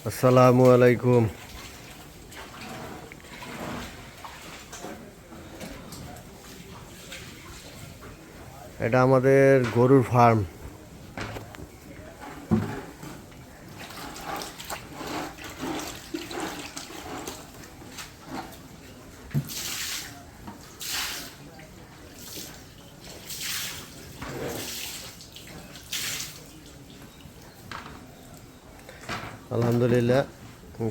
আসসালামু আলাইকুম। এটা আমাদের গরুর ফার্ম। আলহামদুলিল্লাহ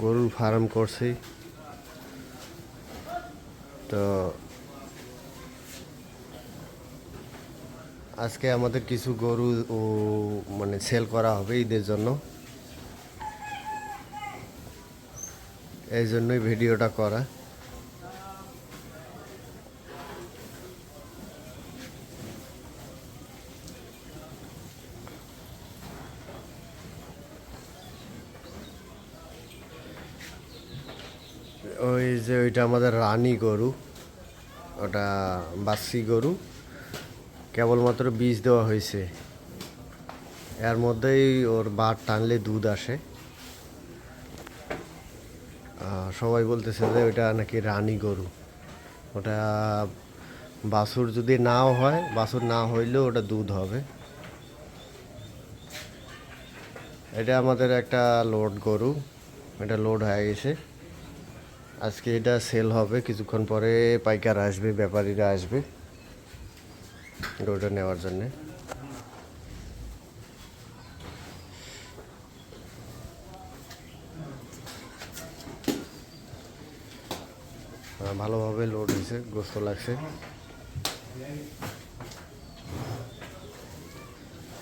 গরুর ফার্ম করছি। তো আজকে আমাদের কিছু গরু মানে সেল করা হবে ঈদের জন্য, এই জন্যই ভিডিওটা করা। ওই যে ওইটা আমাদের রানী গরু, ওটা বাচ্চি গরু, কেবলমাত্র বীজ দেওয়া হয়েছে। এর মধ্যেই ওর বাট টানলে দুধ আসে। সবাই বলতেছে যে ওইটা নাকি রানী গরু। ওটা বাছুর যদি নাও হয়, বাছুর না হইলেও ওটা দুধ হবে। এটা আমাদের একটা লোড গরু, এটা লোড হয়ে গেছে। আজকে এটা সেল হবে, কিছুক্ষণ পরে পাইকার আসবে, ব্যাপারীরা আসবে গরুটা নেওয়ার জন্যে। ভালোভাবে লোড হয়েছে, গোস্ত লাগছে।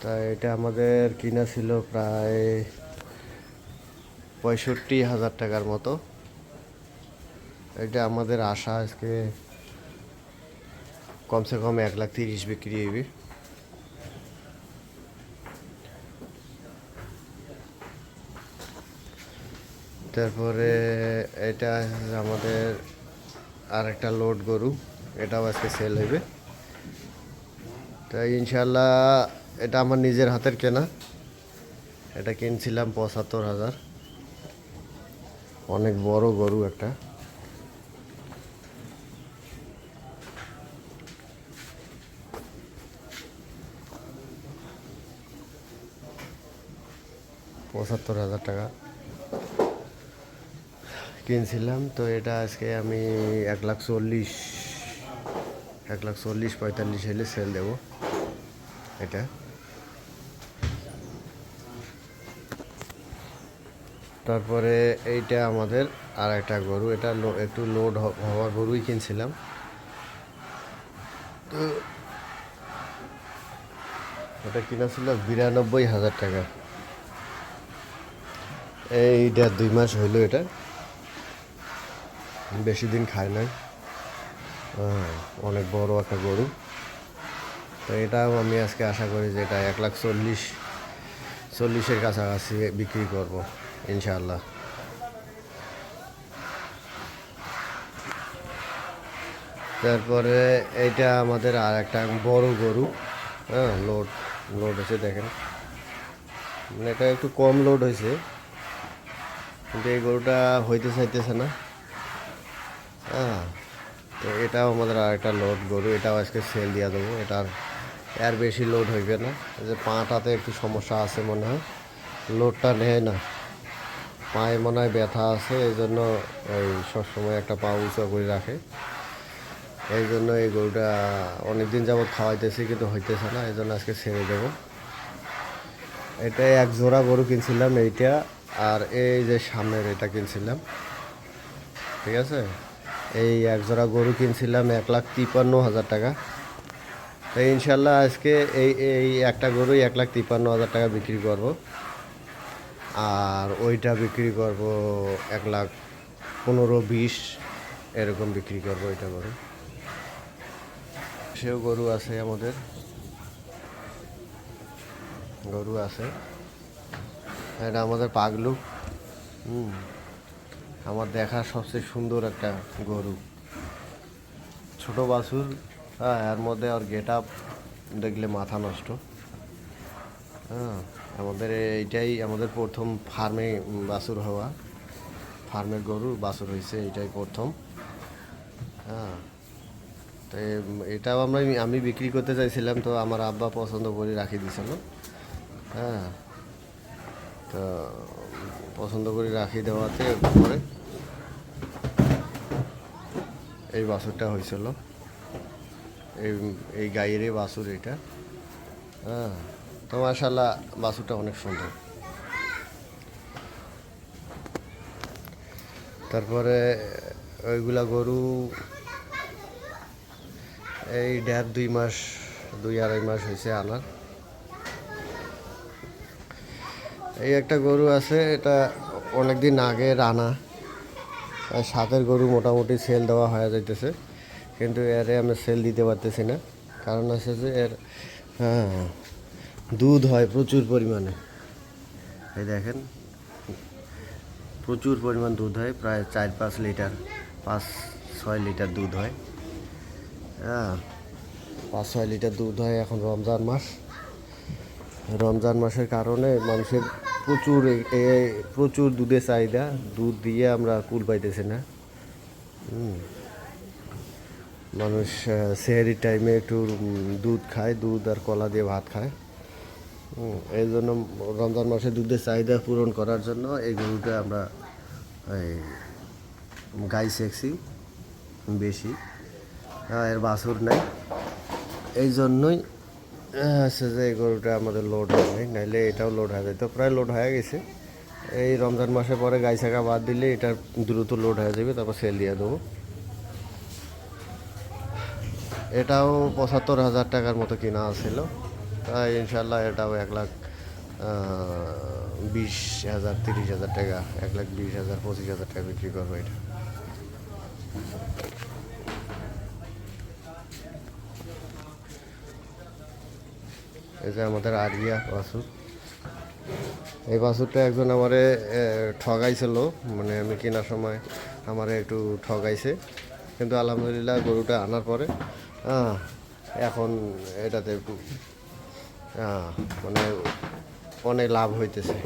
তা এটা আমাদের কিনা ছিল প্রায় 65,000 টাকার মতো। এটা আমাদের আশা আজকে কমসে কম 1,30,000 বিক্রি হইবে। তারপরে এটা আমাদের আর একটা লোড গরু, এটাও আজকে সেল হইবে। তাই ইনশাল্লাহ এটা আমার নিজের হাতের কেনা। এটা কিনছিলাম 75,000। অনেক বড় গরু একটা। $75,000 কিনছিলাম। তো এটা আজকে আমি 1,40,45 হলে সেল দেবো এটা। তারপরে এইটা আমাদের আর একটা গরু, এটা একটু লোড হওয়া গরুই কিনছিলাম। তো এটা কিনা ছিল 92,000 টাকা। এই 1.5-2 মাস হইলো, এটা বেশি দিন খায় নাই। অনেক বড় একটা গরু। তো এটাও আমি আজকে আশা করি যে এটা 1,40,000-40,000-এর কাছাকাছি বিক্রি করব ইনশাআল্লাহ। তারপরে এইটা আমাদের আর একটা বড় গরু। লোড লোড হয়েছে, দেখেন। মানে এটা একটু কম লোড হয়েছে, কিন্তু এই গরুটা হইতে চাইতেছে না। তো এটাও আমাদের আর একটা লোড গরু, এটাও আজকে সেল দিয়ে দেবো। এটার এর বেশি লোড হইবে না। এই যে পাটাতে একটু সমস্যা আছে মনে হয়, লোডটা নেয় না। পায়ে মনে হয় ব্যথা আছে, এই জন্য এই সবসময় একটা পা উঁচা করে রাখে। এই জন্য এই গরুটা অনেকদিন যাবৎ খাওয়াইতেছি, কিন্তু হইতেছে না, এই জন্য আজকে ছেড়ে দেবো। এটা এক জোড়া গরু কিনছিলাম এইটা, আর এই যে সামনের এটা কিনছিলাম, ঠিক আছে। এই এক জোড়া গরু কিনছিলাম 1,53,000 টাকা। তাই ইনশাল্লাহ আজকে এই এই একটা গরুই 1,53,000 টাকা বিক্রি করব, আর ওইটা বিক্রি করব 1,15,20 এরকম বিক্রি করব ওইটা গরু। সেও গরু আছে, আমাদের গরু আছে। এটা আমাদের পাগলু। আমার দেখা সবচেয়ে সুন্দর একটা গরু, ছোট বাছুর। এর মধ্যে আর গেট আপ দেখলে মাথা নষ্ট। হ্যাঁ, আমাদের এইটাই আমাদের প্রথম ফার্মে বাছুর হওয়া, ফার্মের গরু বাছুর হয়েছে, এইটাই প্রথম। হ্যাঁ, তো এটাও আমি বিক্রি করতে চাইছিলাম, তো আমার আব্বা পছন্দ করে রাখি দিছিল। হ্যাঁ, তো পছন্দ করে রাখি দেওয়াতে পরে এই বাছুরটা হয়েছিল, এই এই গাইয়েরই বাছুর এটা। হ্যাঁ, তো মাশাআল্লাহ বাছুরটা অনেক সুন্দর। তারপরে ওইগুলা গরু এই 1.5-2 মাস, 2-2.5 মাস হয়েছে আনার। এই একটা গরু আছে, এটা অনেক দিন আগের আনা, সাতের গরু মোটামুটি সেল দেওয়া হয়ে যাইতেছে, কিন্তু এরে আমরা সেল দিতে পারতেছি না। কারণ আছে যে এর হ্যাঁ দুধ হয় প্রচুর পরিমাণে। এই দেখেন, প্রচুর পরিমাণ দুধ হয়, প্রায় 4-5 লিটার, 5-6 লিটার দুধ হয়। হ্যাঁ, 5-6 লিটার দুধ হয়। এখন রমজান মাস, রমজান মাসের কারণে মানুষের প্রচুর প্রচুর দুধের চাহিদা, দুধ দিয়ে আমরা কুল পাইতেছি না। মানুষ সেহরির টাইমে একটু দুধ খায়, দুধ আর কলা দিয়ে ভাত খায়। এই জন্য রমজান মাসে দুধের চাহিদা পূরণ করার জন্য এই গরুটা আমরা এই গাই শেখছি বেশি। এর বাছুর নেই, এই জন্যই হচ্ছে যে এই গরুটা আমাদের লোড হয় নাই, নাইলে এটাও লোড হয়ে যেত, প্রায় লোড হয়ে গেছে। এই রমজান মাসে পরে গাই ছাকা বাদ দিলে এটা দ্রুত লোড হয়ে যাবে, তারপর সেল দিয়ে দেবো। এটাও 75,000 টাকার মতো কিনা ছিল, তাই ইনশাল্লাহ এটাও 1,20,000, 30,000 টাকা, 1,20,000, 25,000 টাকা বিক্রি করবো এটা। এই যে আমাদের আরিয়া বাছুর, এই বাছুরটা একজন আমারে ঠগাইছিল, মানে আমি কেনার সময় আমারে একটু ঠগাইছে, কিন্তু আলহামদুলিল্লাহ গরুটা আনার পরে এখন এটাতে মানে অনেক লাভ হইতেছে।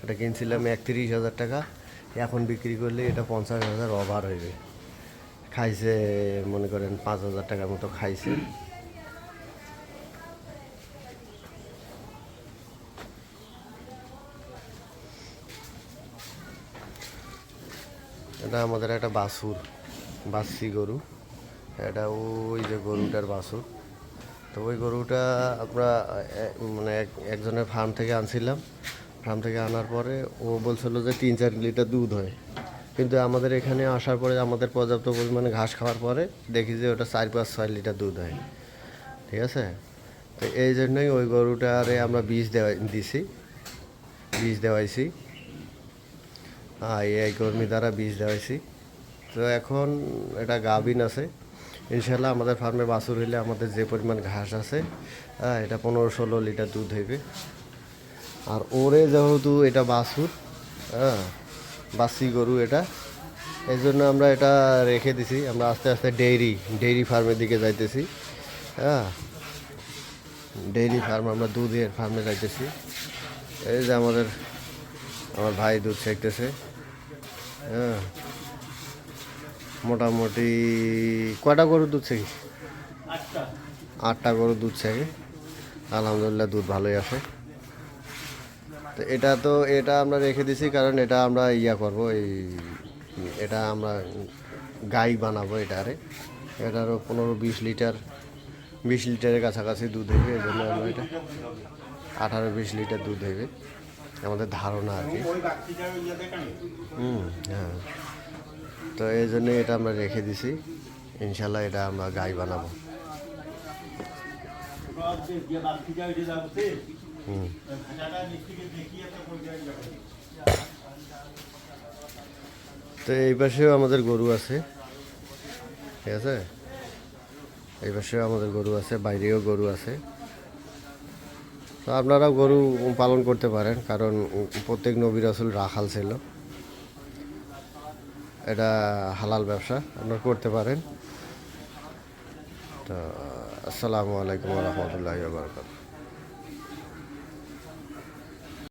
এটা কিনছিলাম 31,000 টাকা, এখন বিক্রি করলে এটা 50,000 ওভার হইবে। খাইছে মনে করেন 5,000 টাকার মতো খাইছে। এটা আমাদের একটা বাছুর, বাচ্চি গরু, এটা ওই যে গরুটার বাছুর। তো ওই গরুটা আমরা মানে একজনের ফার্ম থেকে আনছিলাম, ফার্ম থেকে আনার পরে ও বলছিল যে 3-4 লিটার দুধ হয়, কিন্তু আমাদের এখানে আসার পরে আমাদের পর্যাপ্ত পরিমাণে ঘাস খাওয়ার পরে দেখি যে ওটা 4-5-6 লিটার দুধ হয়। ঠিক আছে, তো এই জন্যই ওই গরুটারে আমরা বীজ দেওয়াইছি, এই কর্মী দ্বারা বীজ দেওয়াইছি। তো এখন এটা গাভিন আছে, ইনশাল্লাহ আমাদের ফার্মে বাছুর হইলে আমাদের যে পরিমাণ ঘাস আছে এটা 15-16 লিটার দুধ হইবে। আর ওরে যেহেতু এটা বাছুর, বাচ্চি গরু এটা, এই জন্য আমরা এটা রেখে দিছি। আমরা আস্তে আস্তে ডেইরি ফার্মের দিকে যাইতেছি। ডেইরি ফার্ম, আমরা দুধের ফার্মে যাইতেছি। এই যে আমার ভাই দুধ ছেঁকতেছে। মোটামুটি কয়টা গরুর দুধ ছেঁকি? 8টা গরুর দুধ ছেঁকে, আলহামদুলিল্লাহ দুধ ভালোই আসে। তো এটা আমরা রেখে দিছি, কারণ এটা আমরা করব, এটা আমরা গাই বানাবো এটারে। এটারও 15-20 লিটার, 20 লিটারের কাছাকাছি দুধ হইবে। এই জন্য আমরা এটা 18-20 লিটার দুধ হইবে আমাদের ধারণা আর কি। হ্যাঁ, তো এই জন্য এটা আমরা রেখে দিছি, ইনশাল্লাহ এটা আমরা গাই বানাবো। তো এই পাশেও আমাদের গরু আছে, ঠিক আছে, এই পাশেও আমাদের গরু আছে, বাইরেও গরু আছে। তো আপনারাও গরু পালন করতে পারেন, কারণ প্রত্যেক নবী রাসূল রাখাল ছিল, এটা হালাল ব্যবসা, আপনারা করতে পারেন। তো আসসালামু আলাইকুম ওয়া রাহমাতুল্লাহি ওয়া বারাকাতুহু।